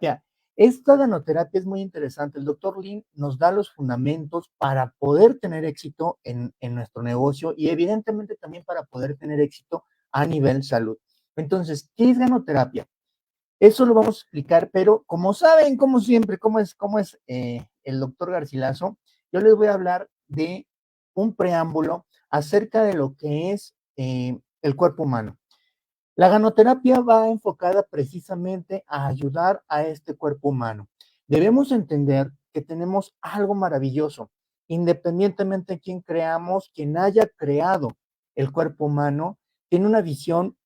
Ya, esta ganoterapia es muy interesante. El doctor Lin nos da los fundamentos para poder tener éxito en nuestro negocio y evidentemente también para poder tener éxito a nivel salud. Entonces, ¿qué es ganoterapia? Eso lo vamos a explicar, pero como saben, como siempre, cómo es el doctor Garcilaso, yo les voy a hablar de un preámbulo acerca de lo que es el cuerpo humano. La ganoterapia va enfocada precisamente a ayudar a este cuerpo humano. Debemos entender que tenemos algo maravilloso, independientemente de quién creamos, quien haya creado el cuerpo humano, tiene una visión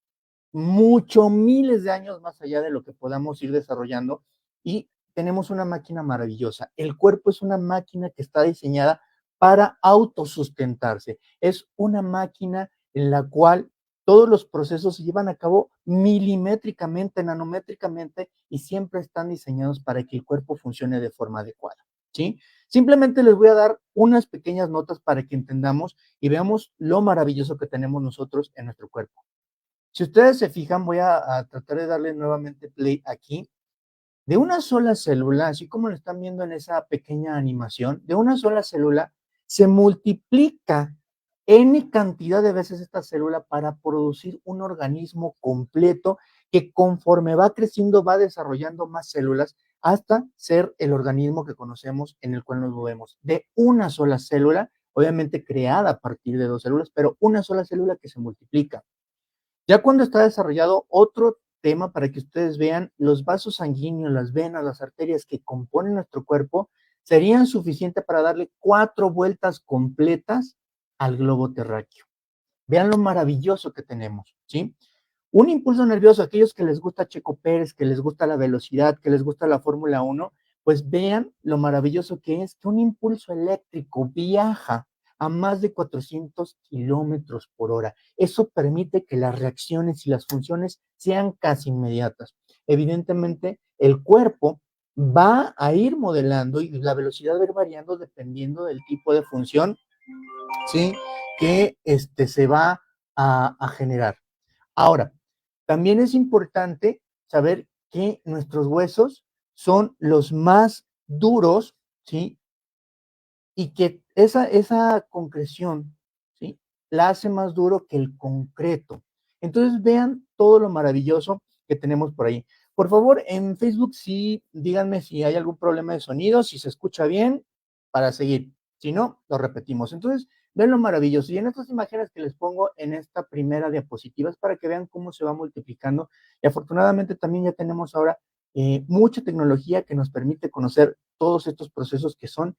mucho, miles de años más allá de lo que podamos ir desarrollando y tenemos una máquina maravillosa. El cuerpo es una máquina que está diseñada para autosustentarse. Es una máquina en la cual todos los procesos se llevan a cabo milimétricamente, nanométricamente y siempre están diseñados para que el cuerpo funcione de forma adecuada. ¿Sí? Simplemente les voy a dar unas pequeñas notas para que entendamos y veamos lo maravilloso que tenemos nosotros en nuestro cuerpo. Si ustedes se fijan, voy a tratar de darle nuevamente play aquí. De una sola célula, así como lo están viendo en esa pequeña animación, de una sola célula se multiplica N cantidad de veces esta célula para producir un organismo completo que conforme va creciendo va desarrollando más células hasta ser el organismo que conocemos en el cual nos movemos. De una sola célula, obviamente creada a partir de dos células, pero una sola célula que se multiplica. Ya cuando está desarrollado otro tema para que ustedes vean, los vasos sanguíneos, las venas, las arterias que componen nuestro cuerpo serían suficientes para darle 4 vueltas completas al globo terráqueo. Vean lo maravilloso que tenemos, ¿sí? Un impulso nervioso, aquellos que les gusta Checo Pérez, que les gusta la velocidad, que les gusta la Fórmula 1, pues vean lo maravilloso que es que un impulso eléctrico viaja a más de 400 kilómetros por hora. Eso permite que las reacciones y las funciones sean casi inmediatas. Evidentemente, el cuerpo va a ir modelando y la velocidad va a ir variando dependiendo del tipo de función, ¿sí? Que se va a generar. Ahora, también es importante saber que nuestros huesos son los más duros, ¿sí? Y que esa concreción, ¿sí? La hace más duro que el concreto. Entonces vean todo lo maravilloso que tenemos por ahí. Por favor, en Facebook sí díganme si hay algún problema de sonido, si se escucha bien, para seguir. Si no, lo repetimos. Entonces, ven lo maravilloso. Y en estas imágenes que les pongo en esta primera diapositiva es para que vean cómo se va multiplicando. Y afortunadamente también ya tenemos ahora mucha tecnología que nos permite conocer todos estos procesos que son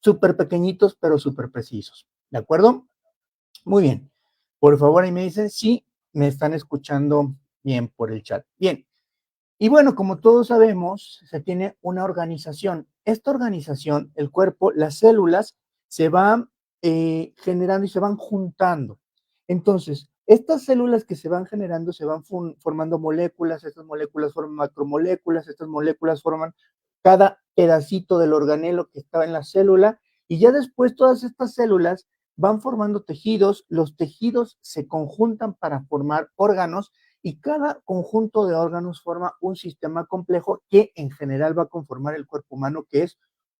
súper pequeñitos, pero súper precisos. ¿De acuerdo? Muy bien. Por favor, ahí me dicen si me están escuchando bien por el chat. Bien. Y bueno, como todos sabemos, se tiene una organización. Esta organización, el cuerpo, las células, se van generando y se van juntando. Entonces, estas células que se van generando se van formando moléculas, estas moléculas forman macromoléculas, estas moléculas forman cada pedacito del organelo que estaba en la célula y ya después todas estas células van formando tejidos, los tejidos se conjuntan para formar órganos y cada conjunto de órganos forma un sistema complejo que en general va a conformar el cuerpo humano, que es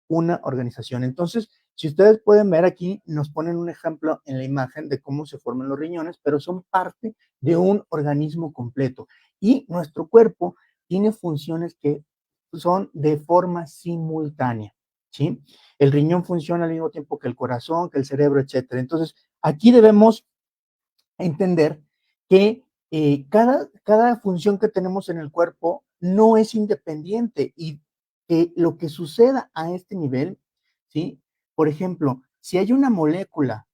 una organización. Entonces, si ustedes pueden ver aquí, nos ponen un ejemplo en la imagen de cómo se forman los riñones, pero son parte de un organismo completo. Y nuestro cuerpo tiene funciones que son de forma simultánea, ¿sí? El riñón funciona al mismo tiempo que el corazón, que el cerebro, etcétera. Entonces, aquí debemos entender que cada función que tenemos en el cuerpo no es independiente y que lo que suceda a este nivel, ¿sí? Por ejemplo, si hay una molécula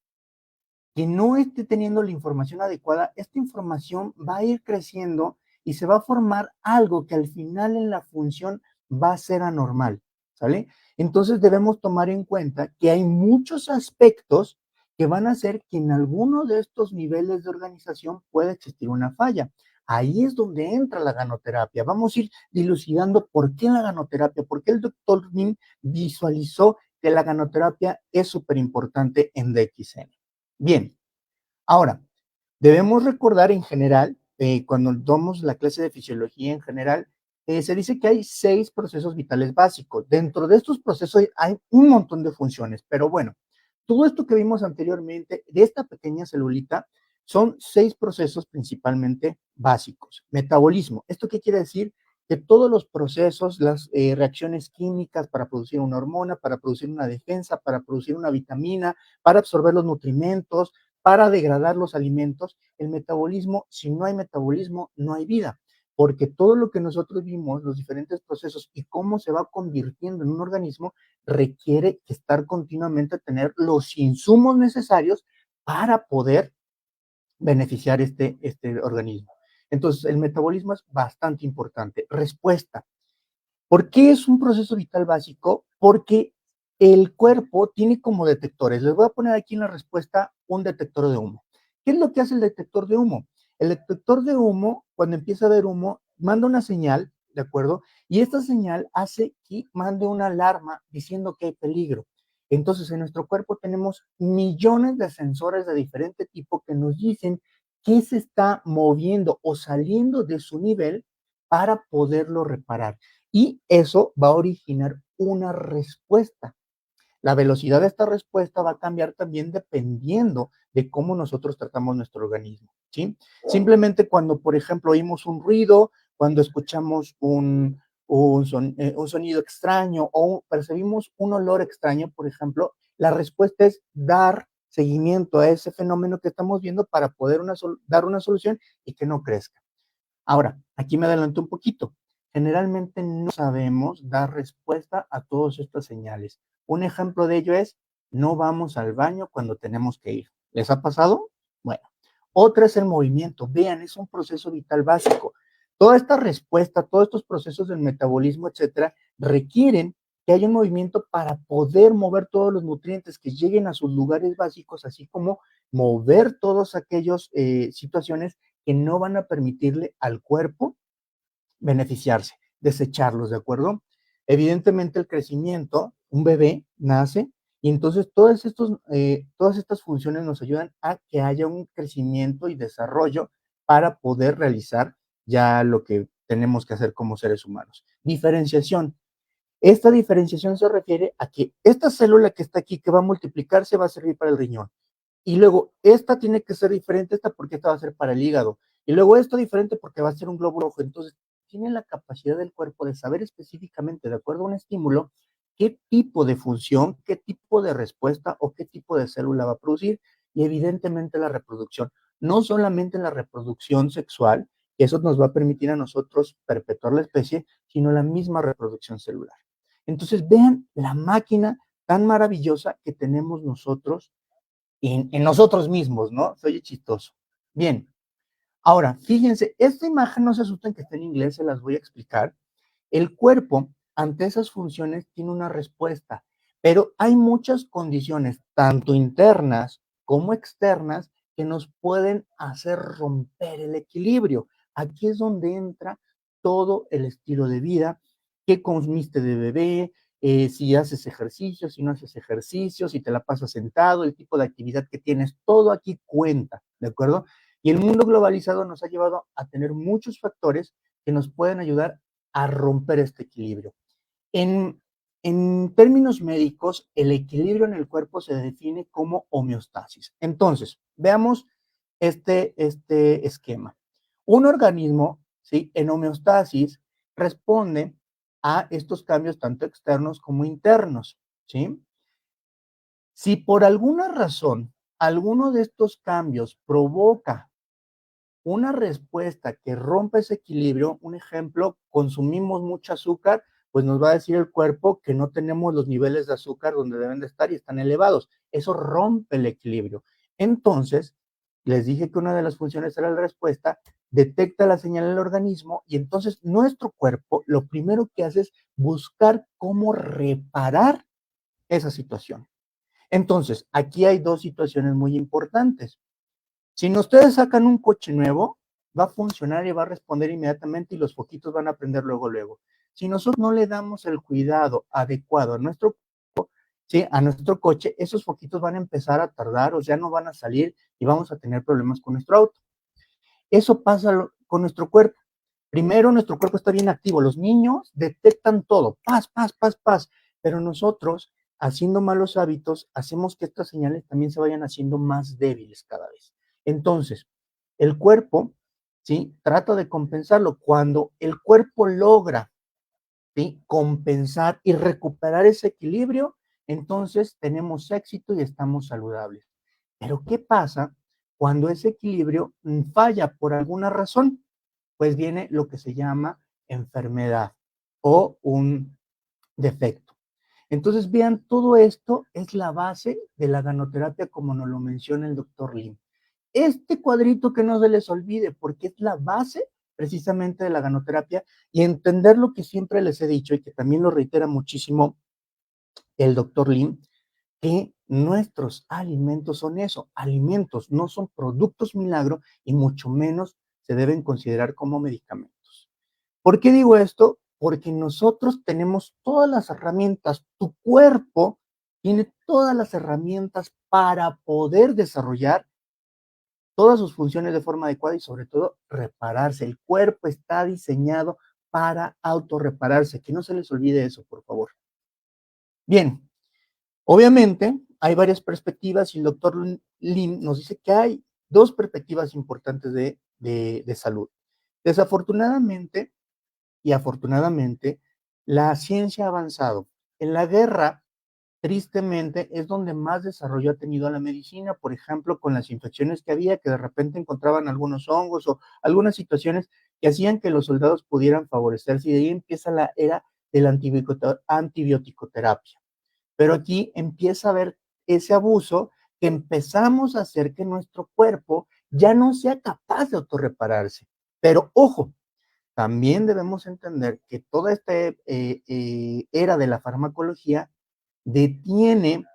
que no esté teniendo la información adecuada, esta información va a ir creciendo y se va a formar algo que al final en la función va a ser anormal, ¿sale? Entonces debemos tomar en cuenta que hay muchos aspectos que van a hacer que en alguno de estos niveles de organización pueda existir una falla. Ahí es donde entra la ganoterapia. Vamos a ir dilucidando por qué la ganoterapia, por qué el doctor Nim visualizó que la ganoterapia es súper importante en DXN. Bien, ahora, debemos recordar en general, cuando damos la clase de fisiología en general, Se dice que hay 6 procesos vitales básicos. Dentro de estos procesos hay un montón de funciones, pero bueno, todo esto que vimos anteriormente de esta pequeña celulita son 6 procesos principalmente básicos. Metabolismo. ¿Esto qué quiere decir? Que todos los procesos, las reacciones químicas para producir una hormona, para producir una defensa, para producir una vitamina, para absorber los nutrimentos, para degradar los alimentos, el metabolismo, si no hay metabolismo, no hay vida, porque todo lo que nosotros vimos, los diferentes procesos y cómo se va convirtiendo en un organismo, requiere estar continuamente tener los insumos necesarios para poder beneficiar este organismo. Entonces, el metabolismo es bastante importante. Respuesta. ¿Por qué es un proceso vital básico? Porque el cuerpo tiene como detectores. Les voy a poner aquí en la respuesta un detector de humo. ¿Qué es lo que hace el detector de humo? El detector de humo, cuando empieza a ver humo, manda una señal, ¿de acuerdo? Y esta señal hace que mande una alarma diciendo que hay peligro. Entonces, en nuestro cuerpo tenemos millones de sensores de diferente tipo que nos dicen qué se está moviendo o saliendo de su nivel para poderlo reparar. Y eso va a originar una respuesta. La velocidad de esta respuesta va a cambiar también dependiendo de cómo nosotros tratamos nuestro organismo, ¿sí? Simplemente cuando, por ejemplo, oímos un ruido, cuando escuchamos un sonido extraño o percibimos un olor extraño, por ejemplo, la respuesta es dar seguimiento a ese fenómeno que estamos viendo para poder dar una solución y que no crezca. Ahora, aquí me adelanto un poquito. Generalmente no sabemos dar respuesta a todas estas señales. Un ejemplo de ello es, no vamos al baño cuando tenemos que ir. ¿Les ha pasado? Bueno, otra es el movimiento. Vean, es un proceso vital básico. Toda esta respuesta, todos estos procesos del metabolismo, etcétera, requieren que haya un movimiento para poder mover todos los nutrientes que lleguen a sus lugares básicos, así como mover todas aquellas situaciones que no van a permitirle al cuerpo beneficiarse, desecharlos, ¿de acuerdo? Evidentemente el crecimiento, un bebé nace y entonces todas estas funciones nos ayudan a que haya un crecimiento y desarrollo para poder realizar ya lo que tenemos que hacer como seres humanos. Diferenciación. Esta diferenciación se refiere a que esta célula que está aquí, que va a multiplicarse, va a servir para el riñón. Y luego, esta tiene que ser diferente, esta porque esta va a ser para el hígado. Y luego esto diferente porque va a ser un globo rojo. Entonces, tiene la capacidad del cuerpo de saber específicamente, de acuerdo a un estímulo, qué tipo de función, qué tipo de respuesta o qué tipo de célula va a producir. Y evidentemente la reproducción. No solamente la reproducción sexual, que eso nos va a permitir a nosotros perpetuar la especie, sino la misma reproducción celular. Entonces, vean la máquina tan maravillosa que tenemos nosotros en nosotros mismos, ¿no? Se oye chistoso. Bien, ahora, fíjense, esta imagen, no se asusten que está en inglés, se las voy a explicar. El cuerpo, ante esas funciones, tiene una respuesta, pero hay muchas condiciones, tanto internas como externas, que nos pueden hacer romper el equilibrio. Aquí es donde entra todo el estilo de vida, qué comiste de bebé, si haces ejercicio, si no haces ejercicio, si te la pasas sentado, el tipo de actividad que tienes, todo aquí cuenta, ¿de acuerdo? Y el mundo globalizado nos ha llevado a tener muchos factores que nos pueden ayudar a romper este equilibrio. En, en términos médicos, el equilibrio en el cuerpo se define como homeostasis. Entonces, veamos este esquema. Un organismo, ¿sí? En homeostasis responde a estos cambios tanto externos como internos, ¿sí? Si por alguna razón alguno de estos cambios provoca una respuesta que rompe ese equilibrio, un ejemplo, consumimos mucho azúcar, pues nos va a decir el cuerpo que no tenemos los niveles de azúcar donde deben de estar y están elevados. Eso rompe el equilibrio. Entonces, les dije que una de las funciones era la respuesta, detecta la señal en el organismo y entonces nuestro cuerpo lo primero que hace es buscar cómo reparar esa situación. Entonces, aquí hay dos situaciones muy importantes. Si ustedes sacan un coche nuevo, va a funcionar y va a responder inmediatamente y los foquitos van a prender luego, luego. Si nosotros no le damos el cuidado adecuado a ¿sí? A nuestro coche, esos foquitos van a empezar a tardar o ya no van a salir y vamos a tener problemas con nuestro auto. Eso pasa con nuestro cuerpo. Primero, nuestro cuerpo está bien activo. Los niños detectan todo, paz, paz, paz, paz. Pero nosotros, haciendo malos hábitos, hacemos que estas señales también se vayan haciendo más débiles cada vez. Entonces, el cuerpo, ¿sí? Trata de compensarlo. Cuando el cuerpo logra, ¿sí? Compensar y recuperar ese equilibrio, entonces tenemos éxito y estamos saludables. Pero ¿qué pasa cuando ese equilibrio falla por alguna razón? Pues viene lo que se llama enfermedad o un defecto. Entonces, vean, todo esto es la base de la ganoterapia, como nos lo menciona el doctor Lim. Este cuadrito que no se les olvide, porque es la base precisamente de la ganoterapia y entender lo que siempre les he dicho y que también lo reitera muchísimo el doctor Lim, que nuestros alimentos son eso, alimentos, no son productos milagro y mucho menos se deben considerar como medicamentos. ¿Por qué digo esto? Porque nosotros tenemos todas las herramientas, tu cuerpo tiene todas las herramientas para poder desarrollar todas sus funciones de forma adecuada y sobre todo repararse. El cuerpo está diseñado para autorrepararse, que no se les olvide eso, por favor. Bien, obviamente hay varias perspectivas y el doctor Lim nos dice que hay dos perspectivas importantes de salud. Desafortunadamente y afortunadamente, la ciencia ha avanzado. En la guerra, tristemente, es donde más desarrollo ha tenido la medicina, por ejemplo, con las infecciones que había, que de repente encontraban algunos hongos o algunas situaciones que hacían que los soldados pudieran favorecerse, y de ahí empieza la era de la antibioticoterapia. Pero aquí empieza a haber ese abuso que empezamos a hacer que nuestro cuerpo ya no sea capaz de autorrepararse. Pero ojo, también debemos entender que toda esta era de la farmacología detiene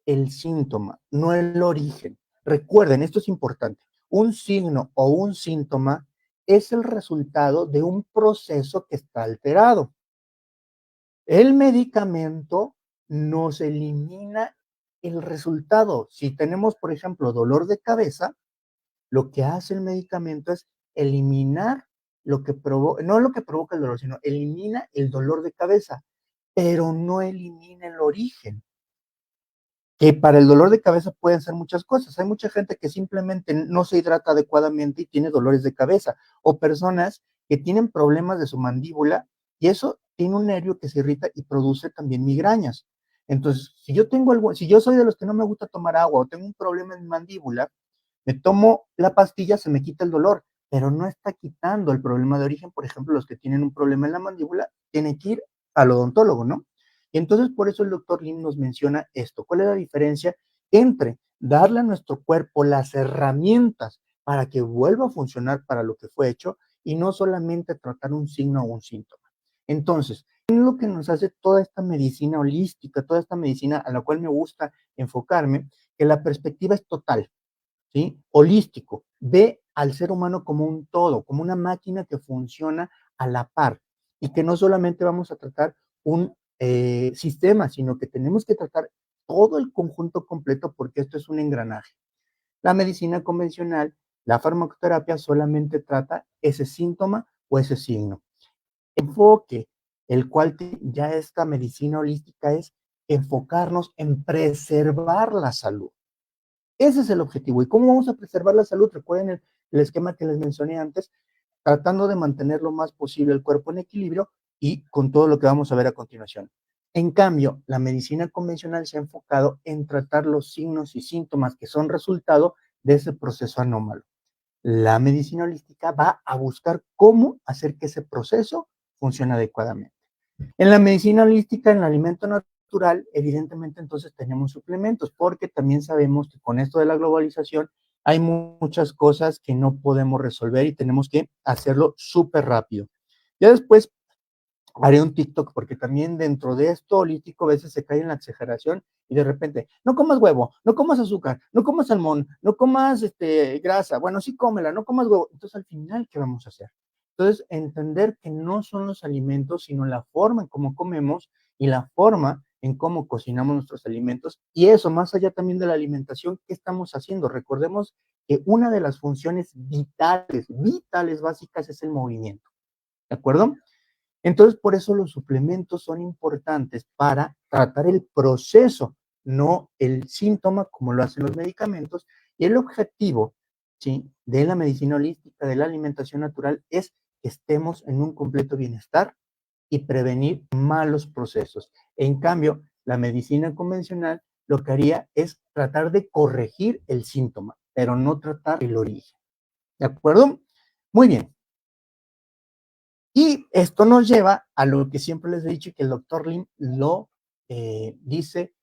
el síntoma, no el origen. Recuerden, esto es importante, un signo o un síntoma es el resultado de un proceso que está alterado. El medicamento nos elimina el resultado. Si tenemos, por ejemplo, dolor de cabeza, lo que hace el medicamento es eliminar lo que provoca, no lo que provoca el dolor, sino elimina el dolor de cabeza, pero no elimina el origen. Que para el dolor de cabeza pueden ser muchas cosas. Hay mucha gente que simplemente no se hidrata adecuadamente y tiene dolores de cabeza, o personas que tienen problemas de su mandíbula y eso tiene un nervio que se irrita y produce también migrañas. Entonces, si yo soy de los que no me gusta tomar agua o tengo un problema en mi mandíbula, me tomo la pastilla, se me quita el dolor, pero no está quitando el problema de origen. Por ejemplo, los que tienen un problema en la mandíbula tienen que ir al odontólogo, ¿no? Y entonces por eso el doctor Lim nos menciona esto. ¿Cuál es la diferencia entre darle a nuestro cuerpo las herramientas para que vuelva a funcionar para lo que fue hecho y no solamente tratar un signo o un síntoma? Entonces, ¿qué es lo que nos hace toda esta medicina holística, toda esta medicina a la cual me gusta enfocarme? Que la perspectiva es total. ¿Sí? Holístico, ve al ser humano como un todo, como una máquina que funciona a la par y que no solamente vamos a tratar un sistema, sino que tenemos que tratar todo el conjunto completo porque esto es un engranaje. La medicina convencional, la farmacoterapia solamente trata ese síntoma o ese signo. Enfoque, el cual ya esta medicina holística es enfocarnos en preservar la salud. Ese es el objetivo. ¿Y cómo vamos a preservar la salud? Recuerden el esquema que les mencioné antes, tratando de mantener lo más posible el cuerpo en equilibrio y con todo lo que vamos a ver a continuación. En cambio, la medicina convencional se ha enfocado en tratar los signos y síntomas que son resultado de ese proceso anómalo. La medicina holística va a buscar cómo hacer que ese proceso funcione adecuadamente. En la medicina holística, en el alimento natural, evidentemente entonces tenemos suplementos, porque también sabemos que con esto de la globalización hay muchas cosas que no podemos resolver y tenemos que hacerlo súper rápido. Ya después haré un TikTok, porque también dentro de esto holístico a veces se cae en la exageración y de repente, no comas huevo, no comas azúcar, no comas salmón, no comas grasa, bueno, sí cómela, no comas huevo. Entonces, al final, ¿qué vamos a hacer? Entonces, entender que no son los alimentos, sino la forma en cómo comemos y la forma en cómo cocinamos nuestros alimentos. Y eso, más allá también de la alimentación, ¿qué estamos haciendo? Recordemos que una de las funciones vitales, vitales básicas es el movimiento. ¿de acuerdo? Entonces, por eso los suplementos son importantes para tratar el proceso, no el síntoma como lo hacen los medicamentos. Y el objetivo, ¿sí?, de la medicina holística, de la alimentación natural, es que estemos en un completo bienestar y prevenir malos procesos. En cambio, la medicina convencional lo que haría es tratar de corregir el síntoma, pero no tratar el origen. ¿De acuerdo? Muy bien. Y esto nos lleva a lo que siempre les he dicho y que el doctor Lim lo dice,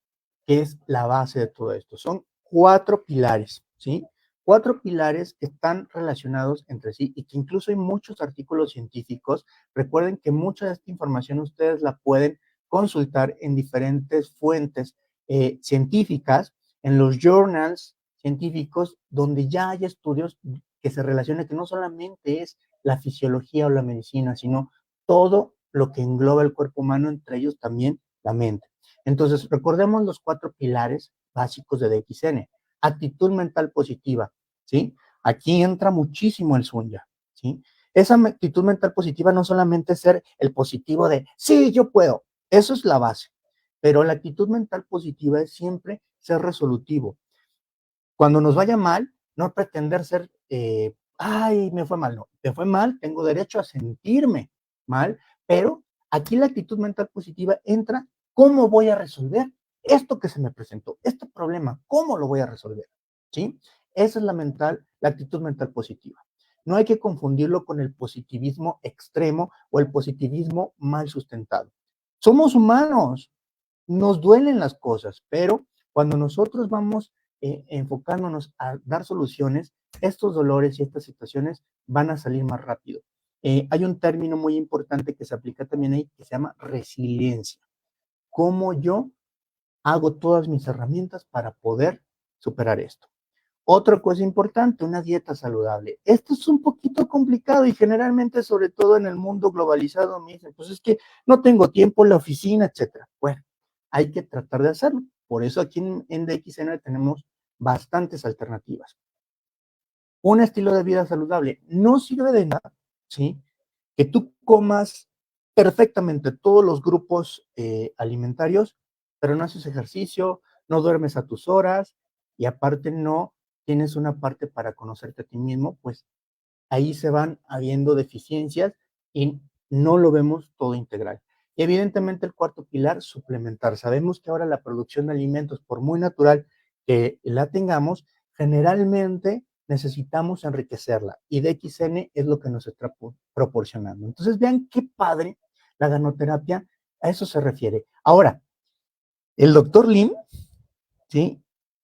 que es la base de todo esto. Son 4 pilares, ¿sí? 4 pilares que están relacionados entre sí y que incluso hay muchos artículos científicos. Recuerden que mucha de esta información ustedes la pueden consultar en diferentes fuentes científicas, en los journals científicos, donde ya hay estudios que se relacionan, que no solamente es la fisiología o la medicina, sino todo lo que engloba el cuerpo humano, entre ellos también la mente. Entonces, recordemos los 4 pilares básicos de DXN. Actitud mental positiva, ¿sí? Aquí entra muchísimo el Sunya, ¿sí? Esa actitud mental positiva no solamente es ser el positivo de, sí, yo puedo, eso es la base, pero la actitud mental positiva es siempre ser resolutivo. Cuando nos vaya mal, no pretender ser, ay, me fue mal, no, me fue mal, tengo derecho a sentirme mal, pero aquí la actitud mental positiva entra, ¿cómo voy a resolver esto que se me presentó, este problema? ¿Cómo lo voy a resolver? ¿Sí? Esa es la actitud mental positiva. No hay que confundirlo con el positivismo extremo o el positivismo mal sustentado. Somos humanos, nos duelen las cosas, pero cuando nosotros vamos enfocándonos a dar soluciones, estos dolores y estas situaciones van a salir más rápido. Hay un término muy importante que se aplica también ahí que se llama resiliencia. ¿Cómo yo hago todas mis herramientas para poder superar esto? Otra cosa importante, una dieta saludable. Esto es un poquito complicado y generalmente, sobre todo en el mundo globalizado, me dicen, pues es que no tengo tiempo en la oficina, etcétera. Bueno, hay que tratar de hacerlo. Por eso aquí en DXN tenemos bastantes alternativas. Un estilo de vida saludable no sirve de nada, ¿sí?, que tú comas perfectamente todos los grupos alimentarios, pero no haces ejercicio, no duermes a tus horas y aparte no tienes una parte para conocerte a ti mismo, pues ahí se van habiendo deficiencias y no lo vemos todo integral. Y evidentemente el cuarto pilar, suplementar. Sabemos que ahora la producción de alimentos, por muy natural que la tengamos, generalmente necesitamos enriquecerla y DXN es lo que nos está proporcionando. Entonces vean qué padre la ganoterapia, a eso se refiere. Ahora, el doctor Lim, ¿sí?,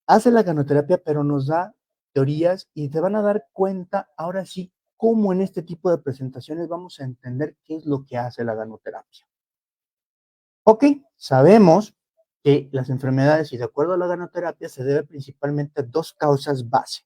hace la ganoterapia, pero nos da teorías y te van a dar cuenta ahora sí cómo en este tipo de presentaciones vamos a entender qué es lo que hace la ganoterapia. Ok, sabemos que las enfermedades, y de acuerdo a la ganoterapia, se debe principalmente a dos causas base,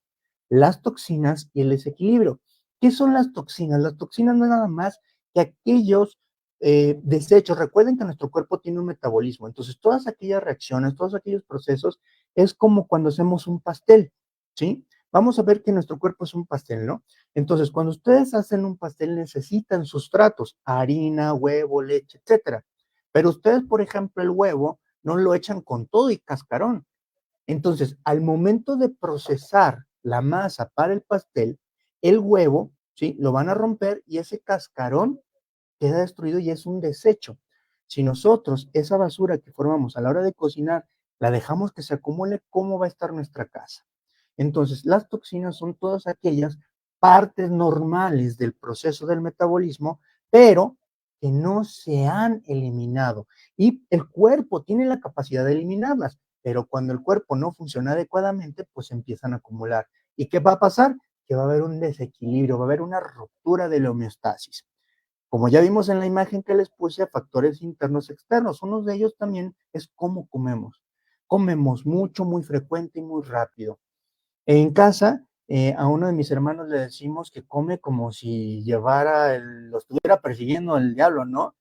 las toxinas y el desequilibrio. ¿Qué son las toxinas? Las toxinas no es nada más que aquellos desechos. Recuerden que nuestro cuerpo tiene un metabolismo, entonces todas aquellas reacciones, todos aquellos procesos, es como cuando hacemos un pastel, ¿sí? Vamos a ver que nuestro cuerpo es un pastel, ¿no? Entonces, cuando ustedes hacen un pastel, necesitan sustratos, harina, huevo, leche, etcétera. Pero ustedes, por ejemplo, el huevo no lo echan con todo y cascarón. Entonces, al momento de procesar la masa para el pastel, el huevo, ¿sí?, lo van a romper y ese cascarón queda destruido y es un desecho. Si nosotros esa basura que formamos a la hora de cocinar la dejamos que se acumule, ¿cómo va a estar nuestra casa? Entonces, las toxinas son todas aquellas partes normales del proceso del metabolismo, pero que no se han eliminado. Y el cuerpo tiene la capacidad de eliminarlas, pero cuando el cuerpo no funciona adecuadamente, pues empiezan a acumular. ¿Y qué va a pasar? Que va a haber un desequilibrio, va a haber una ruptura de la homeostasis. Como ya vimos en la imagen que les puse, factores internos y externos. Uno de ellos también es cómo comemos. Comemos mucho, muy frecuente y muy rápido. En casa, a uno de mis hermanos le decimos que come como si lo estuviera persiguiendo el diablo, ¿no?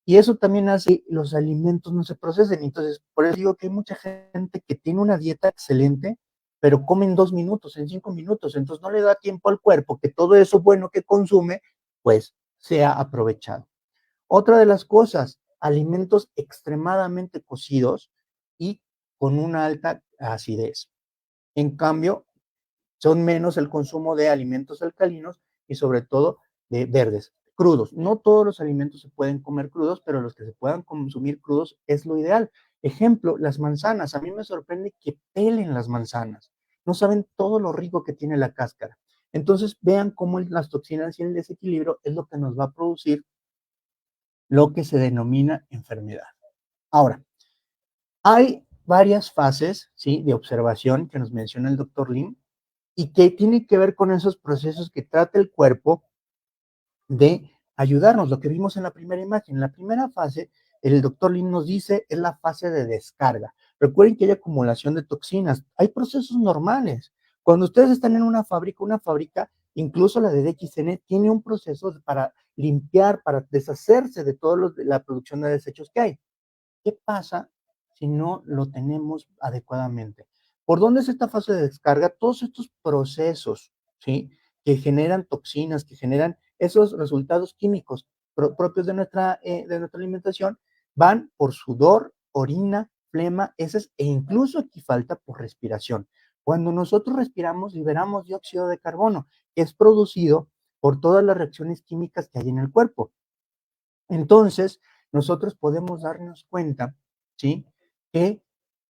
Y eso también hace que los alimentos no se procesen. Entonces, por eso digo que hay mucha gente que tiene una dieta excelente, pero come en 2 minutos, en 5 minutos. Entonces no le da tiempo al cuerpo que todo eso bueno que consume, pues sea aprovechado. Otra de las cosas, alimentos extremadamente cocidos y con una alta acidez. En cambio, son menos el consumo de alimentos alcalinos y sobre todo de verdes, crudos. No todos los alimentos se pueden comer crudos, pero los que se puedan consumir crudos es lo ideal. Ejemplo, las manzanas. A mí me sorprende que pelen las manzanas. No saben todo lo rico que tiene la cáscara. Entonces, vean cómo las toxinas y el desequilibrio es lo que nos va a producir lo que se denomina enfermedad. Ahora, hay varias fases, ¿sí?, de observación que nos menciona el doctor Lim y que tiene que ver con esos procesos que trata el cuerpo de ayudarnos, lo que vimos en la primera imagen. En la primera fase, el doctor Lim nos dice, es la fase de descarga. Recuerden que hay acumulación de toxinas, hay procesos normales. Cuando ustedes están en una fábrica, incluso la de DXN, tiene un proceso para limpiar, para deshacerse de toda la producción de desechos que hay. ¿Qué pasa si no lo tenemos adecuadamente? ¿Por dónde es esta fase de descarga? Todos estos procesos, ¿sí?, que generan toxinas, que generan esos resultados químicos propios de nuestra alimentación, van por sudor, orina, flema, heces e incluso aquí falta por respiración. Cuando nosotros respiramos, liberamos dióxido de carbono, que es producido por todas las reacciones químicas que hay en el cuerpo. Entonces, nosotros podemos darnos cuenta, ¿sí?, que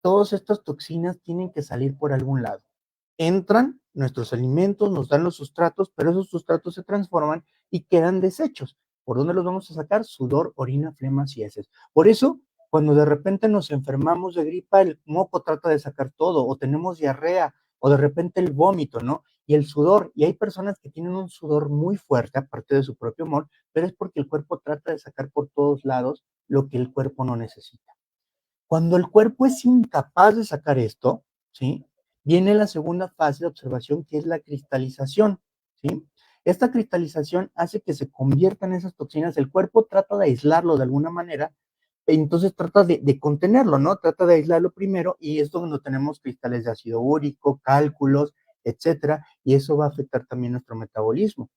todas estas toxinas tienen que salir por algún lado. Entran nuestros alimentos, nos dan los sustratos, pero esos sustratos se transforman y quedan desechos. ¿Por dónde los vamos a sacar? Sudor, orina, flemas y heces. Por eso, cuando de repente nos enfermamos de gripa, el moco trata de sacar todo, o tenemos diarrea, o de repente el vómito, ¿no? Y el sudor, y hay personas que tienen un sudor muy fuerte, aparte de su propio humor, pero es porque el cuerpo trata de sacar por todos lados lo que el cuerpo no necesita. Cuando el cuerpo es incapaz de sacar esto, ¿sí?, viene la segunda fase de observación, que es la cristalización, ¿sí? Esta cristalización hace que se conviertan esas toxinas, el cuerpo trata de aislarlo de alguna manera, entonces trata de contenerlo, ¿no? Trata de aislarlo primero y es donde tenemos cristales de ácido úrico, cálculos, etcétera, y eso va a afectar también nuestro metabolismo.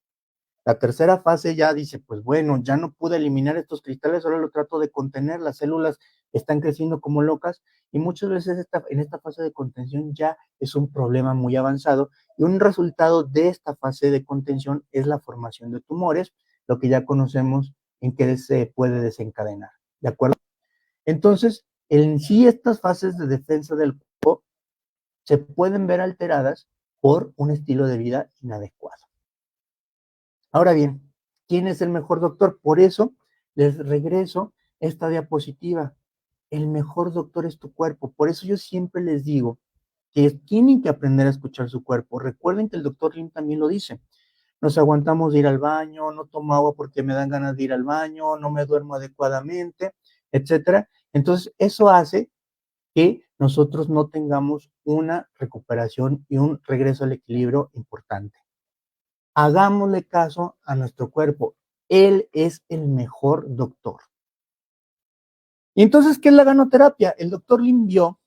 La tercera fase ya dice, pues bueno, ya no pude eliminar estos cristales, ahora lo trato de contener, las células están creciendo como locas y muchas veces en esta fase de contención ya es un problema muy avanzado y un resultado de esta fase de contención es la formación de tumores, lo que ya conocemos en que se puede desencadenar, ¿de acuerdo? Entonces, en sí estas fases de defensa del cuerpo se pueden ver alteradas por un estilo de vida inadecuado. Ahora bien, ¿quién es el mejor doctor? Por eso les regreso esta diapositiva. El mejor doctor es tu cuerpo. Por eso yo siempre les digo que tienen que aprender a escuchar su cuerpo. Recuerden que el doctor Lim también lo dice. Nos aguantamos de ir al baño, no tomo agua porque me dan ganas de ir al baño, no me duermo adecuadamente, etcétera. Entonces, eso hace que nosotros no tengamos una recuperación y un regreso al equilibrio importante. Hagámosle caso a nuestro cuerpo. Él es el mejor doctor. Y entonces, ¿qué es la ganoterapia? El doctor Lim vio,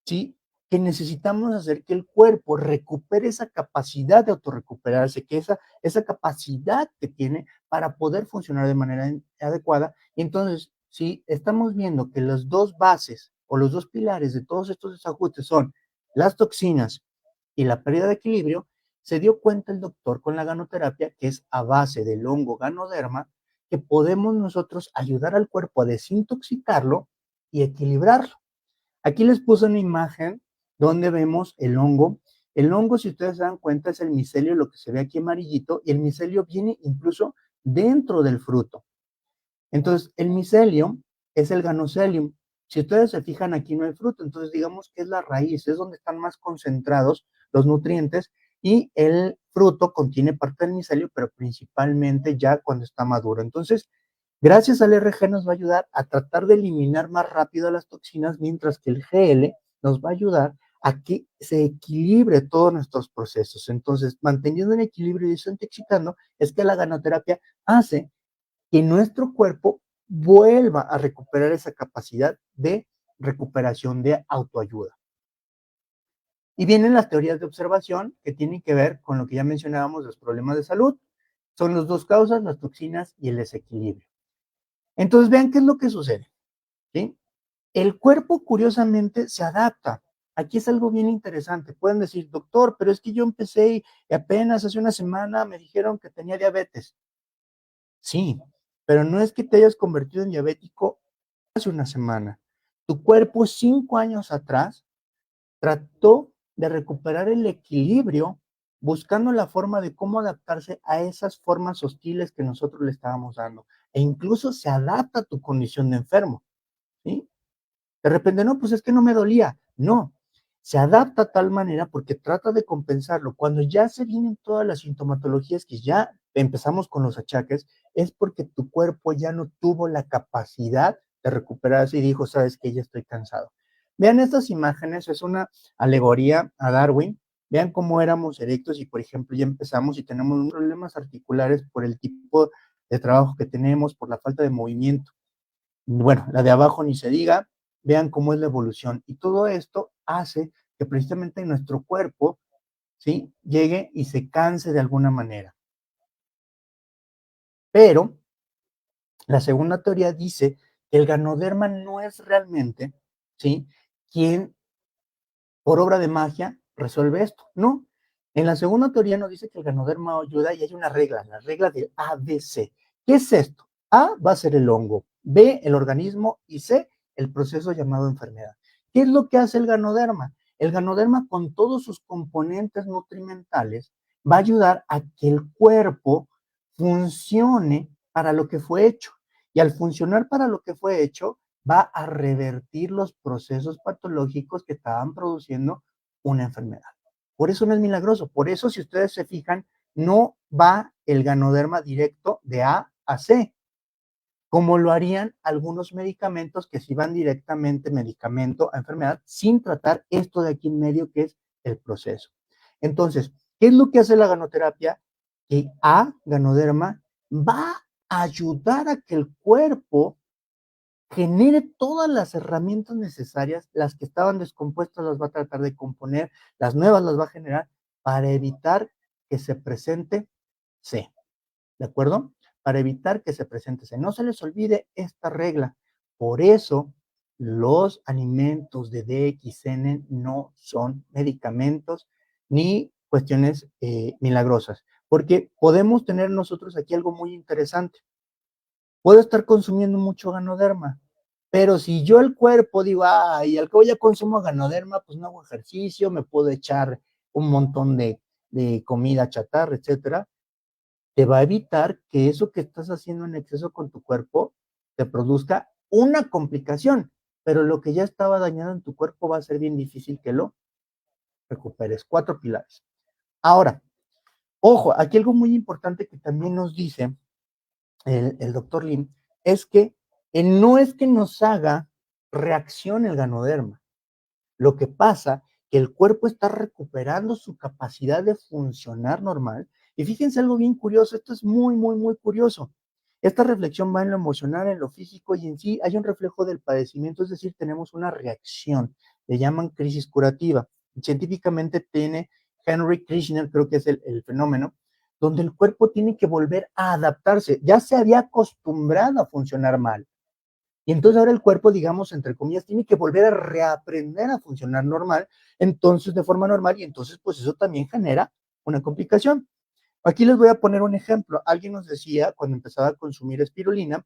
¿sí?, que necesitamos hacer que el cuerpo recupere esa capacidad de autorrecuperarse, que esa capacidad que tiene para poder funcionar de manera adecuada. Y entonces, si estamos viendo que las dos bases o los dos pilares de todos estos desajustes son las toxinas y la pérdida de equilibrio, se dio cuenta el doctor con la ganoterapia, que es a base del hongo ganoderma, que podemos nosotros ayudar al cuerpo a desintoxicarlo y equilibrarlo. Aquí les puse una imagen donde vemos el hongo. El hongo, si ustedes se dan cuenta, es el micelio, lo que se ve aquí amarillito, y el micelio viene incluso dentro del fruto. Entonces, el micelio es el ganocelium. Si ustedes se fijan, aquí no hay fruto, entonces digamos que es la raíz, es donde están más concentrados los nutrientes y el fruto contiene parte del micelio, pero principalmente ya cuando está maduro. Entonces, gracias al RG nos va a ayudar a tratar de eliminar más rápido las toxinas, mientras que el GL nos va a ayudar a que se equilibre todos nuestros procesos. Entonces, manteniendo en equilibrio y desintoxicando, es que la ganoterapia hace que nuestro cuerpo vuelva a recuperar esa capacidad de recuperación de autoayuda. Y vienen las teorías de observación que tienen que ver con lo que ya mencionábamos, los problemas de salud. Son las dos causas, las toxinas y el desequilibrio. Entonces, vean qué es lo que sucede, ¿sí? El cuerpo, curiosamente, se adapta. Aquí es algo bien interesante. Pueden decir, doctor, pero es que yo empecé y apenas hace una semana me dijeron que tenía diabetes. Sí, pero no es que te hayas convertido en diabético hace una semana. Tu cuerpo 5 años atrás trató de recuperar el equilibrio buscando la forma de cómo adaptarse a esas formas hostiles que nosotros le estábamos dando. E incluso se adapta a tu condición de enfermo, ¿sí? De repente, no, pues es que no me dolía. No, se adapta a tal manera porque trata de compensarlo. Cuando ya se vienen todas las sintomatologías que ya empezamos con los achaques, es porque tu cuerpo ya no tuvo la capacidad de recuperarse y dijo, sabes que ya estoy cansado. Vean estas imágenes, es una alegoría a Darwin. Vean cómo éramos erectos y, por ejemplo, ya empezamos y tenemos problemas articulares por el tipo de trabajo que tenemos, por la falta de movimiento. Bueno, la de abajo ni se diga, vean cómo es la evolución. Y todo esto hace que precisamente nuestro cuerpo, ¿sí? Llegue y se canse de alguna manera. Pero la segunda teoría dice que el ganoderma no es realmente, ¿sí? Quien por obra de magia resuelve esto, ¿no? En la segunda teoría nos dice que el ganoderma ayuda y hay una regla, la regla del ABC. ¿Qué es esto? A va a ser el hongo, B el organismo y C el proceso llamado enfermedad. ¿Qué es lo que hace el ganoderma? El ganoderma con todos sus componentes nutrimentales va a ayudar a que el cuerpo funcione para lo que fue hecho. Y al funcionar para lo que fue hecho, va a revertir los procesos patológicos que estaban produciendo una enfermedad. Por eso no es milagroso. Por eso, si ustedes se fijan, no va el ganoderma directo de A a C, como lo harían algunos medicamentos que sí van directamente medicamento a enfermedad sin tratar esto de aquí en medio que es el proceso. Entonces, ¿qué es lo que hace la ganoterapia? Que A, ganoderma, va a ayudar a que el cuerpo genere todas las herramientas necesarias, las que estaban descompuestas las va a tratar de componer, las nuevas las va a generar para evitar que se presente C, ¿de acuerdo? Para evitar que se presente C. No se les olvide esta regla. Por eso los alimentos de DXN no son medicamentos ni cuestiones milagrosas, porque podemos tener nosotros aquí algo muy interesante. Puedo estar consumiendo mucho ganoderma, pero si yo el cuerpo digo, ay, al cabo ya consumo ganoderma, pues no hago ejercicio, me puedo echar un montón de comida chatarra, etcétera, te va a evitar que eso que estás haciendo en exceso con tu cuerpo te produzca una complicación, pero lo que ya estaba dañado en tu cuerpo va a ser bien difícil que lo recuperes. 4 pilares. Ahora, ojo, aquí algo muy importante que también nos dice el doctor Lim, es que no es que nos haga reacción el ganoderma. Lo que pasa que el cuerpo está recuperando su capacidad de funcionar normal. Y fíjense algo bien curioso, esto es muy, muy, muy curioso. Esta reflexión va en lo emocional, en lo físico y en sí hay un reflejo del padecimiento, es decir, tenemos una reacción, le llaman crisis curativa. Científicamente tiene Henry Kirchner, creo que es el fenómeno, donde el cuerpo tiene que volver a adaptarse. Ya se había acostumbrado a funcionar mal. Y entonces ahora el cuerpo, digamos, entre comillas, tiene que volver a reaprender a funcionar normal, entonces de forma normal, y entonces pues eso también genera una complicación. Aquí les voy a poner un ejemplo. Alguien nos decía cuando empezaba a consumir espirulina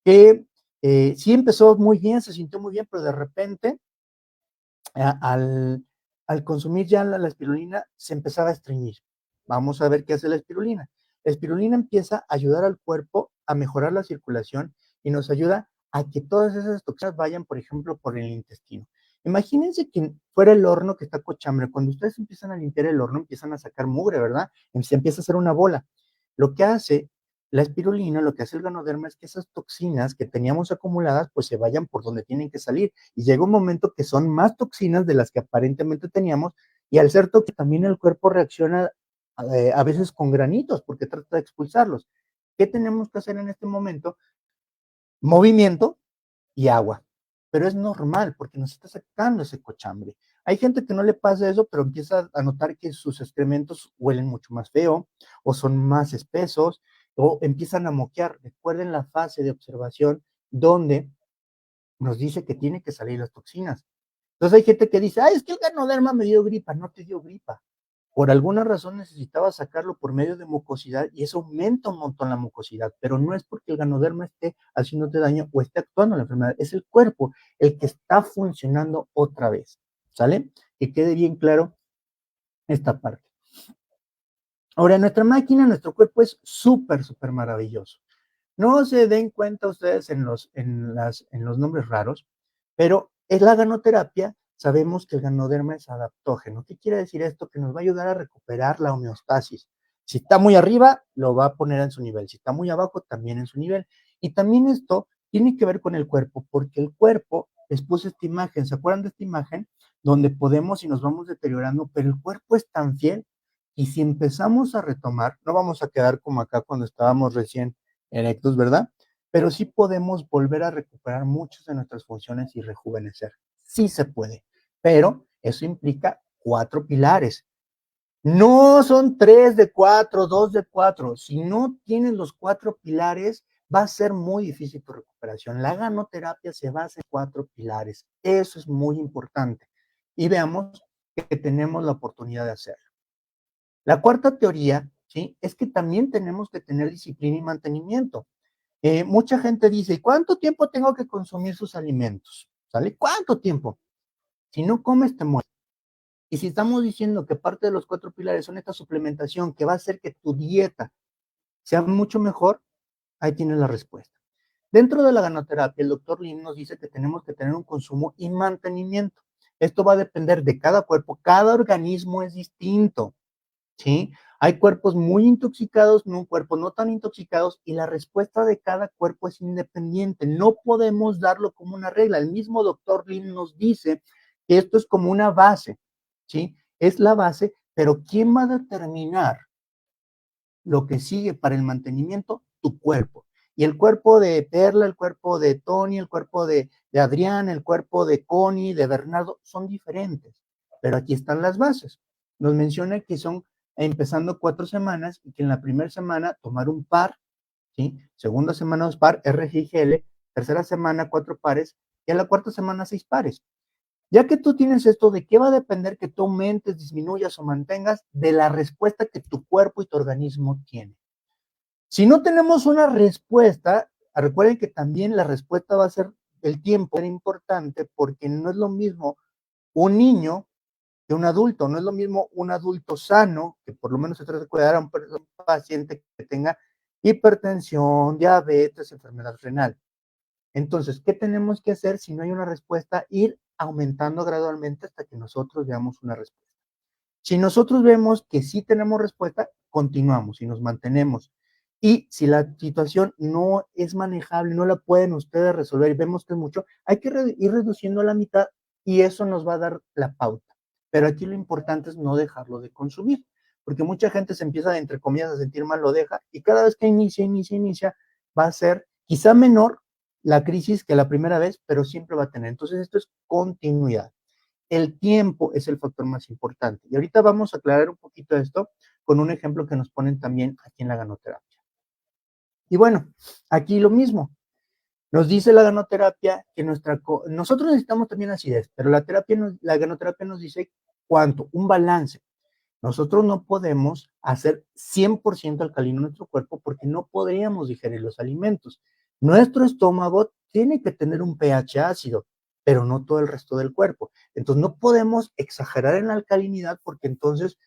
que sí empezó muy bien, se sintió muy bien, pero de repente al, al consumir ya la espirulina se empezaba a estreñir. Vamos a ver qué hace la espirulina. La espirulina empieza a ayudar al cuerpo a mejorar la circulación y nos ayuda a que todas esas toxinas vayan, por ejemplo, por el intestino. Imagínense que fuera el horno que está cochambre. Cuando ustedes empiezan a limpiar el horno, empiezan a sacar mugre, ¿verdad? Se empieza a hacer una bola. Lo que hace la espirulina, lo que hace el ganoderma es que esas toxinas que teníamos acumuladas, pues se vayan por donde tienen que salir. Y llega un momento que son más toxinas de las que aparentemente teníamos, y al ser tóxico también el cuerpo reacciona a veces con granitos, porque trata de expulsarlos. ¿Qué tenemos que hacer en este momento? Movimiento y agua. Pero es normal porque nos está sacando ese cochambre. Hay gente que no le pasa eso, pero empieza a notar que sus excrementos huelen mucho más feo o son más espesos o empiezan a moquear. Recuerden la fase de observación donde nos dice que tiene que salir las toxinas. Entonces hay gente que dice, ay, es que el ganoderma me dio gripa. No te dio gripa. Por alguna razón necesitaba sacarlo por medio de mucosidad y eso aumenta un montón la mucosidad, pero no es porque el ganoderma esté haciéndote daño o esté actuando en la enfermedad, es el cuerpo el que está funcionando otra vez, ¿sale? Que quede bien claro esta parte. Ahora, nuestra máquina, nuestro cuerpo es súper, súper maravilloso. No se den cuenta ustedes en los nombres raros, pero en la ganoterapia sabemos que el ganoderma es adaptógeno. ¿Qué quiere decir esto? Que nos va a ayudar a recuperar la homeostasis. Si está muy arriba, lo va a poner en su nivel. Si está muy abajo, también en su nivel. Y también esto tiene que ver con el cuerpo, porque el cuerpo, les puse esta imagen, ¿se acuerdan de esta imagen? Donde podemos y nos vamos deteriorando, pero el cuerpo es tan fiel y si empezamos a retomar, no vamos a quedar como acá cuando estábamos recién erectos, ¿verdad? Pero sí podemos volver a recuperar muchas de nuestras funciones y rejuvenecer. Sí se puede, pero eso implica 4 pilares. No son 3 de 4, 2 de 4. Si no tienes los 4 pilares, va a ser muy difícil tu recuperación. La ganoterapia se basa en 4 pilares. Eso es muy importante. Y veamos que tenemos la oportunidad de hacerlo. La cuarta teoría, ¿sí? Es que también tenemos que tener disciplina y mantenimiento. Mucha gente dice, ¿cuánto tiempo tengo que consumir sus alimentos? ¿Sale? ¿Cuánto tiempo? Si no comes, te mueres. Y si estamos diciendo que parte de los 4 pilares son esta suplementación que va a hacer que tu dieta sea mucho mejor, ahí tienes la respuesta. Dentro de la ganoterapia, el doctor Lim nos dice que tenemos que tener un consumo y mantenimiento. Esto va a depender de cada cuerpo, cada organismo es distinto. ¿Sí? Hay cuerpos muy intoxicados, un cuerpo no tan intoxicados y la respuesta de cada cuerpo es independiente. No podemos darlo como una regla. El mismo doctor Lin nos dice que esto es como una base, ¿sí? Es la base, pero ¿quién va a determinar lo que sigue para el mantenimiento? Tu cuerpo. Y el cuerpo de Perla, el cuerpo de Tony, el cuerpo de Adrián, el cuerpo de Connie, de Bernardo, son diferentes. Pero aquí están las bases. Nos menciona que son empezando 4 semanas y que en la primera semana tomar un par, ¿sí? Segunda semana 2 par, RGL, tercera semana 4 pares y a la cuarta semana 6 pares. Ya que tú tienes esto, ¿de qué va a depender que tú aumentes, disminuyas o mantengas? De la respuesta que tu cuerpo y tu organismo tiene. Si no tenemos una respuesta, recuerden que también la respuesta va a ser el tiempo, era importante porque no es lo mismo un niño que un adulto, no es lo mismo un adulto sano, que por lo menos se trata de cuidar a un paciente que tenga hipertensión, diabetes, enfermedad renal. Entonces, ¿qué tenemos que hacer si no hay una respuesta? Ir aumentando gradualmente hasta que nosotros veamos una respuesta. Si nosotros vemos que sí tenemos respuesta, continuamos y nos mantenemos. Y si la situación no es manejable, no la pueden ustedes resolver y vemos que es mucho, hay que ir reduciendo a la mitad y eso nos va a dar la pauta. Pero aquí lo importante es no dejarlo de consumir, porque mucha gente se empieza, entre comillas, a sentir mal, lo deja y cada vez que inicia, va a ser quizá menor la crisis que la primera vez, pero siempre va a tener. Entonces, esto es continuidad. El tiempo es el factor más importante. Y ahorita vamos a aclarar un poquito esto con un ejemplo que nos ponen también aquí en la ganoterapia. Y bueno, aquí lo mismo. Nos dice la ganoterapia que nosotros necesitamos también acidez, pero la ganoterapia nos dice cuánto, un balance. Nosotros no podemos hacer 100% alcalino nuestro cuerpo porque no podríamos digerir los alimentos. Nuestro estómago tiene que tener un pH ácido, pero no todo el resto del cuerpo. Entonces no podemos exagerar en la alcalinidad porque entonces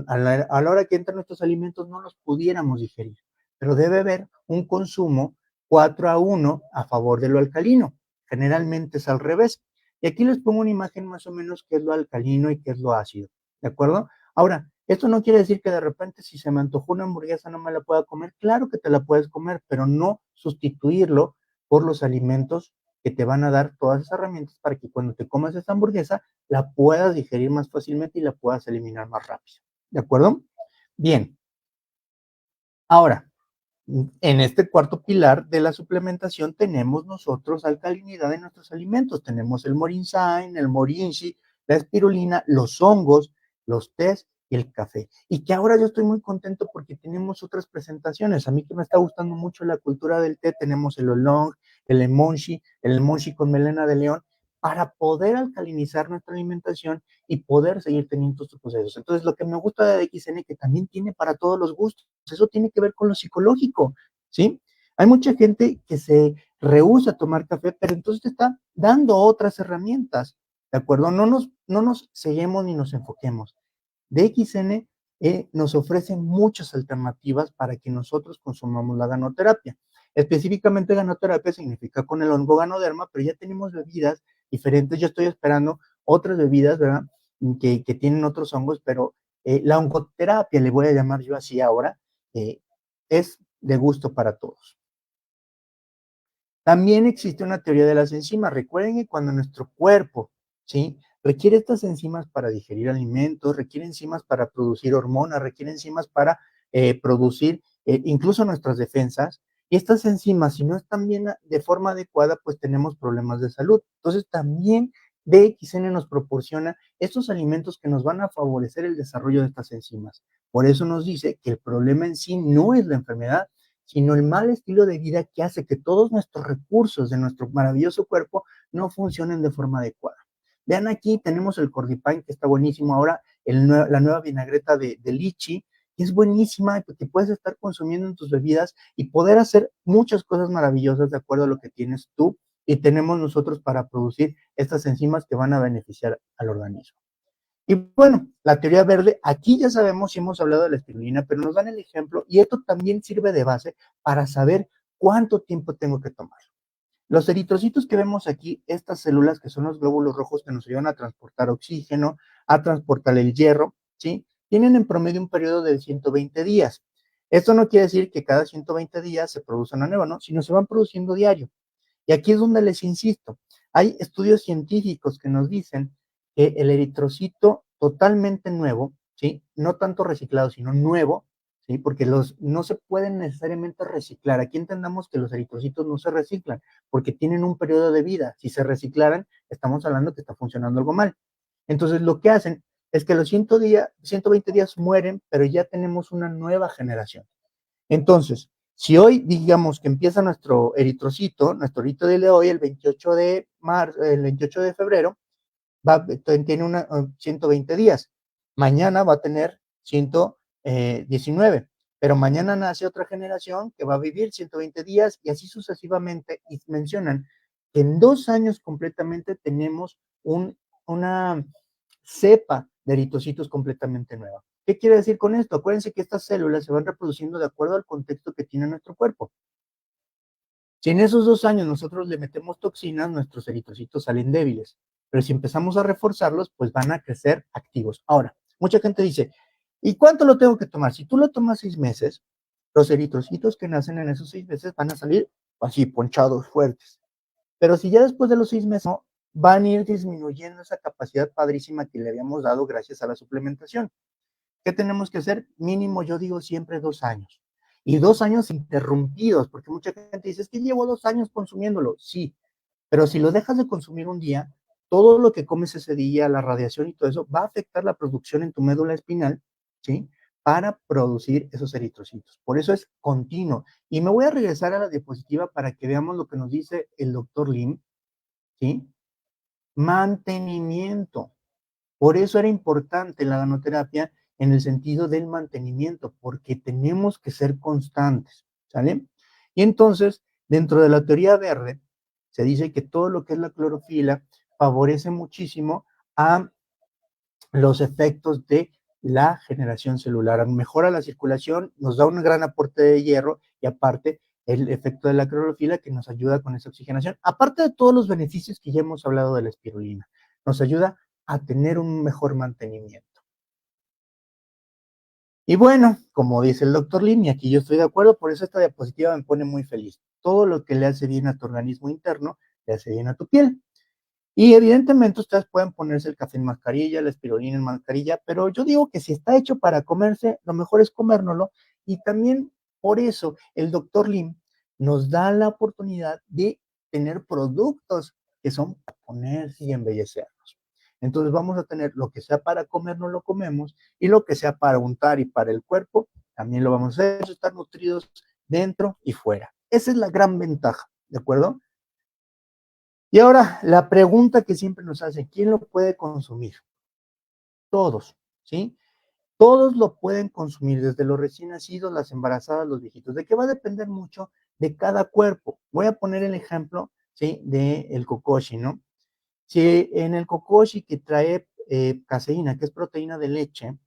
a la hora que entran nuestros alimentos no los pudiéramos digerir. Pero debe haber un consumo 4-1 a favor de lo alcalino. Generalmente es al revés. Y aquí les pongo una imagen más o menos qué es lo alcalino y qué es lo ácido. ¿De acuerdo? Ahora, esto no quiere decir que de repente si se me antojó una hamburguesa no me la pueda comer. Claro que te la puedes comer, pero no sustituirlo por los alimentos que te van a dar todas esas herramientas para que cuando te comas esa hamburguesa la puedas digerir más fácilmente y la puedas eliminar más rápido. ¿De acuerdo? Bien. Ahora, en este cuarto pilar de la suplementación tenemos nosotros alcalinidad en nuestros alimentos. Tenemos el Morinzyme, el Morinchi, la espirulina, los hongos, los tés y el café. Y que ahora yo estoy muy contento porque tenemos otras presentaciones. A mí que me está gustando mucho la cultura del té, tenemos el oolong, el emonshi con melena de león, para poder alcalinizar nuestra alimentación y poder seguir teniendo estos procesos. Entonces, lo que me gusta de DXN que también tiene para todos los gustos, eso tiene que ver con lo psicológico, ¿sí? Hay mucha gente que se rehúsa a tomar café, pero entonces te está dando otras herramientas, ¿de acuerdo? No nos ceguemos ni nos enfoquemos. DXN nos ofrece muchas alternativas para que nosotros consumamos la ganoterapia. Específicamente ganoterapia significa con el hongo ganoderma, pero ya tenemos bebidas diferentes. Yo estoy esperando otras bebidas, ¿verdad? Que tienen otros hongos, pero la oncoterapia, le voy a llamar yo así ahora, es de gusto para todos. También existe una teoría de las enzimas. Recuerden que cuando nuestro cuerpo, ¿sí? Requiere estas enzimas para digerir alimentos, requiere enzimas para producir hormonas, requiere enzimas para producir incluso nuestras defensas. Y estas enzimas, si no están bien de forma adecuada, pues tenemos problemas de salud. Entonces, también DXN nos proporciona estos alimentos que nos van a favorecer el desarrollo de estas enzimas. Por eso nos dice que el problema en sí no es la enfermedad, sino el mal estilo de vida que hace que todos nuestros recursos de nuestro maravilloso cuerpo no funcionen de forma adecuada. Vean aquí, tenemos el Cordypine, que está buenísimo ahora, la nueva vinagreta de lichi, que es buenísima, que puedes estar consumiendo en tus bebidas y poder hacer muchas cosas maravillosas de acuerdo a lo que tienes tú y tenemos nosotros para producir estas enzimas que van a beneficiar al organismo. Y bueno, la teoría verde, aquí ya sabemos si hemos hablado de la espirulina, pero nos dan el ejemplo y esto también sirve de base para saber cuánto tiempo tengo que tomar. Los eritrocitos que vemos aquí, estas células que son los glóbulos rojos que nos ayudan a transportar oxígeno, a transportar el hierro, ¿sí? Tienen en promedio un periodo de 120 días. Esto no quiere decir que cada 120 días se produzca una nueva, ¿no? Sino se van produciendo diario. Y aquí es donde les insisto, hay estudios científicos que nos dicen que el eritrocito totalmente nuevo, ¿sí? No tanto reciclado, sino nuevo, ¿sí? Porque no se pueden necesariamente reciclar. Aquí entendamos que los eritrocitos no se reciclan porque tienen un periodo de vida. Si se reciclaran, estamos hablando que está funcionando algo mal. Entonces, lo que hacen es que los 120 días mueren, pero ya tenemos una nueva generación. Entonces, si hoy digamos que empieza nuestro eritrocito, nuestro rito de hoy, el 28 de marzo, el 28 de febrero, tiene 120 días. Mañana va a tener 119, pero mañana nace otra generación que va a vivir 120 días y así sucesivamente. Y mencionan que en 2 años completamente tenemos una cepa de eritrocitos completamente nueva. ¿Qué quiere decir con esto? Acuérdense que estas células se van reproduciendo de acuerdo al contexto que tiene nuestro cuerpo. Si en esos 2 años nosotros le metemos toxinas, nuestros eritrocitos salen débiles. Pero si empezamos a reforzarlos, pues van a crecer activos. Ahora, mucha gente dice, ¿y cuánto lo tengo que tomar? Si tú lo tomas 6 meses, los eritrocitos que nacen en esos 6 meses van a salir así, ponchados, fuertes. Pero si ya después de los 6 meses no, van a ir disminuyendo esa capacidad padrísima que le habíamos dado gracias a la suplementación. ¿Qué tenemos que hacer? Mínimo, yo digo siempre 2 años. Y 2 años interrumpidos, porque mucha gente dice, es que llevo 2 años consumiéndolo. Sí, pero si lo dejas de consumir un día, todo lo que comes ese día, la radiación y todo eso, va a afectar la producción en tu médula espinal, ¿sí? Para producir esos eritrocitos. Por eso es continuo. Y me voy a regresar a la diapositiva para que veamos lo que nos dice el doctor Lim, ¿sí? Mantenimiento. Por eso era importante la ganoterapia en el sentido del mantenimiento, porque tenemos que ser constantes, ¿sale? Y entonces, dentro de la teoría verde, se dice que todo lo que es la clorofila favorece muchísimo a los efectos de la generación celular, mejora la circulación, nos da un gran aporte de hierro y aparte el efecto de la clorofila que nos ayuda con esa oxigenación, aparte de todos los beneficios que ya hemos hablado de la espirulina, nos ayuda a tener un mejor mantenimiento. Y bueno, como dice el doctor Lin, y aquí yo estoy de acuerdo, por eso esta diapositiva me pone muy feliz. Todo lo que le hace bien a tu organismo interno, le hace bien a tu piel. Y evidentemente ustedes pueden ponerse el café en mascarilla, la espirulina en mascarilla, pero yo digo que si está hecho para comerse, lo mejor es comérnoslo. Y también por eso el doctor Lim nos da la oportunidad de tener productos que son para ponerse y embellecernos. Entonces vamos a tener lo que sea para comer, no lo comemos, y lo que sea para untar y para el cuerpo, también lo vamos a hacer, estar nutridos dentro y fuera. Esa es la gran ventaja, ¿de acuerdo? Y ahora, la pregunta que siempre nos hacen, ¿quién lo puede consumir? Todos, ¿sí? Todos lo pueden consumir, desde los recién nacidos, las embarazadas, los viejitos. ¿De qué va a depender mucho? De cada cuerpo. Voy a poner el ejemplo, ¿sí? Del kokoshi, ¿no? Si en el kokoshi que trae caseína, que es proteína de leche,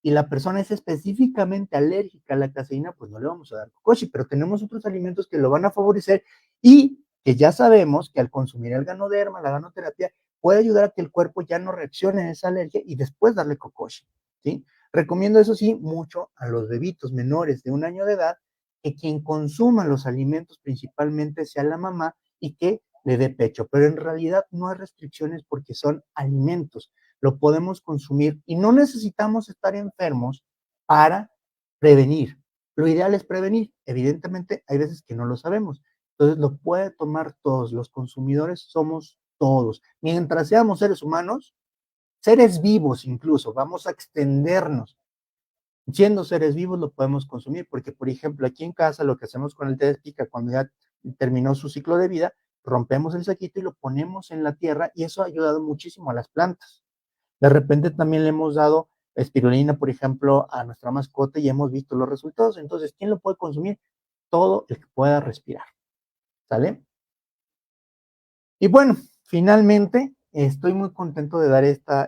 y la persona es específicamente alérgica a la caseína, pues no le vamos a dar kokoshi, pero tenemos otros alimentos que lo van a favorecer y que ya sabemos que al consumir el ganoderma, la ganoterapia, puede ayudar a que el cuerpo ya no reaccione a esa alergia y después darle kokoshi, ¿sí? Recomiendo eso sí mucho a los bebitos menores de 1 año de edad, que quien consuma los alimentos principalmente sea la mamá y que le dé pecho, pero en realidad no hay restricciones porque son alimentos, lo podemos consumir y no necesitamos estar enfermos para prevenir. Lo ideal es prevenir. Evidentemente, hay veces que no lo sabemos. Entonces, lo puede tomar todos. Los consumidores somos todos. Mientras seamos seres humanos, seres vivos incluso, vamos a extendernos. Siendo seres vivos lo podemos consumir, porque por ejemplo aquí en casa lo que hacemos con el té de pica cuando ya terminó su ciclo de vida, rompemos el saquito y lo ponemos en la tierra y eso ha ayudado muchísimo a las plantas. De repente también le hemos dado espirulina, por ejemplo, a nuestra mascota y hemos visto los resultados. Entonces, ¿quién lo puede consumir? Todo el que pueda respirar, ¿sale? Y bueno, finalmente estoy muy contento de dar esta